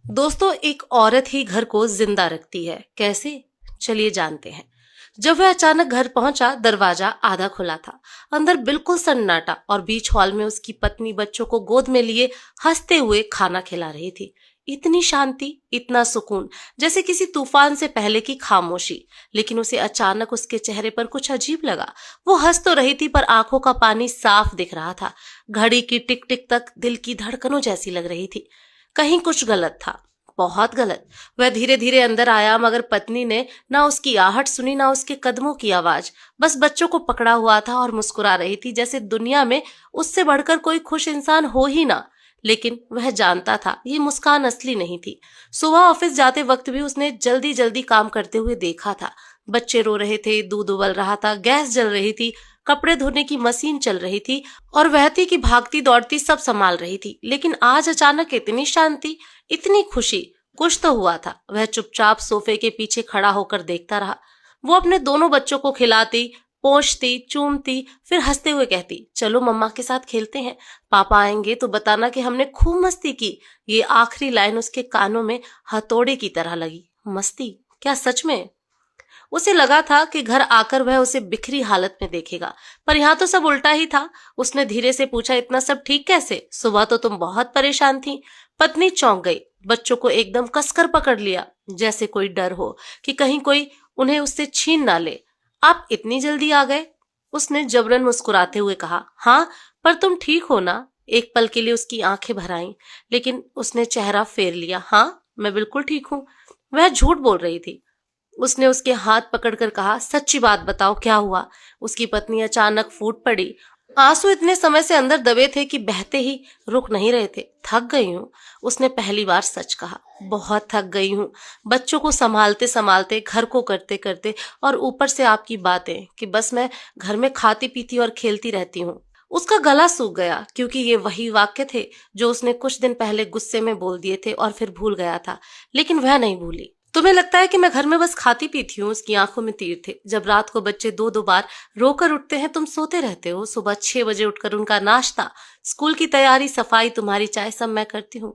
दोस्तों, एक औरत ही घर को जिंदा रखती है। कैसे? चलिए जानते हैं। जब वह अचानक घर पहुंचा, दरवाजा आधा खुला था। अंदर बिल्कुल सन्नाटा और बीच हॉल में उसकी पत्नी बच्चों को गोद में लिए हंसते हुए खाना खिला रही थी। इतनी शांति, इतना सुकून, जैसे किसी तूफान से पहले की खामोशी। लेकिन उसे अचानक उसके चेहरे पर कुछ अजीब लगा। वो हंस तो रही थी पर आंखों का पानी साफ दिख रहा था। घड़ी की टिक टिक तक दिल की धड़कनों जैसी लग रही थी। कहीं कुछ गलत था, बहुत गलत। वह धीरे धीरे अंदर आया, मगर पत्नी ने ना उसकी आहट सुनी, ना उसके कदमों की आवाज। बस बच्चों को पकड़ा हुआ था और मुस्कुरा रही थी, जैसे दुनिया में उससे बढ़कर कोई खुश इंसान हो ही ना। लेकिन वह जानता था ये मुस्कान असली नहीं थी। सुबह ऑफिस जाते वक्त भी उसने जल्दी जल्दी काम करते हुए देखा था। बच्चे रो रहे थे, दूध उबल रहा था, गैस जल रही थी, कपड़े धोने की मशीन चल रही थी और वह थी कि भागती दौड़ती सब संभाल रही थी। लेकिन आज अचानक इतनी शांति, इतनी खुशी। कुछ तो हुआ था। वह चुपचाप सोफे के पीछे खड़ा होकर देखता रहा। वो अपने दोनों बच्चों को खिलाती, पोंछती, चूमती, फिर हंसते हुए कहती, चलो मम्मा के साथ खेलते हैं, पापा आएंगे तो बताना कि हमने खूब मस्ती की। ये आखिरी लाइन उसके कानों में हथौड़े की तरह लगी। मस्ती? क्या सच में? उसे लगा था कि घर आकर वह उसे बिखरी हालत में देखेगा, पर यहाँ तो सब उल्टा ही था। उसने धीरे से पूछा, इतना सब ठीक कैसे? सुबह तो तुम बहुत परेशान थी। पत्नी चौंक गई। बच्चों को एकदम कसकर पकड़ लिया, जैसे कोई डर हो कि कहीं कोई उन्हें उससे छीन ना ले। आप इतनी जल्दी आ गए? उसने जबरन मुस्कुराते हुए कहा। हाँ, पर तुम ठीक हो ना? एक पल के लिए उसकी आंखें भर आईं, लेकिन उसने चेहरा फेर लिया। हाँ, मैं बिल्कुल ठीक हूँ। वह झूठ बोल रही थी। उसने उसके हाथ पकड़कर कहा, सच्ची बात बताओ, क्या हुआ? उसकी पत्नी अचानक फूट पड़ी। आंसू इतने समय से अंदर दबे थे कि बहते ही रुक नहीं रहे थे। थक गई हूँ, उसने पहली बार सच कहा। बहुत थक गई हूँ, बच्चों को संभालते संभालते, घर को करते करते, और ऊपर से आपकी बातें कि बस मैं घर में खाती पीती और खेलती रहती हूँ। उसका गला सूख गया, क्योंकि ये वही वाक्य थे जो उसने कुछ दिन पहले गुस्से में बोल दिए थे और फिर भूल गया था। लेकिन वह नहीं भूली। तुम्हें लगता है कि मैं घर में बस खाती पीती हूँ? उसकी आंखों में तीर थे। जब रात को बच्चे दो दो बार रोकर उठते हैं, तुम सोते रहते हो। सुबह 6 बजे उठकर उनका नाश्ता, स्कूल की तैयारी, सफाई, तुम्हारी चाय, सब मैं करती हूँ।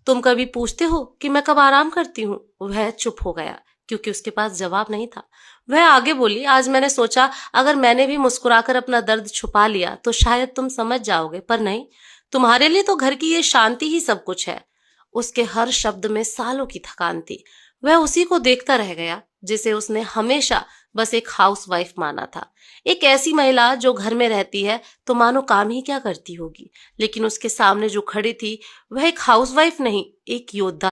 तुम कभी पूछते हो कि मैं कब आराम करती हूँ? वह चुप हो गया, क्योंकि उसके पास जवाब नहीं था। वह आगे बोली, आज मैंने सोचा अगर मैंने भी मुस्कुराकर अपना दर्द छुपा लिया तो शायद तुम समझ जाओगे, पर नहीं। तुम्हारे लिए तो घर की ये शांति ही सब कुछ है। उसके हर शब्द में सालों की थकान थी। वह उसी को देखता रह गया जिसे उसने हमेशा बस एक हाउसवाइफ माना था। एक ऐसी महिला जो घर में रहती है तो मानो काम ही क्या करती होगी। लेकिन उसके सामने जो खड़ी थी, वह एक हाउसवाइफ नहीं, एक योद्धा।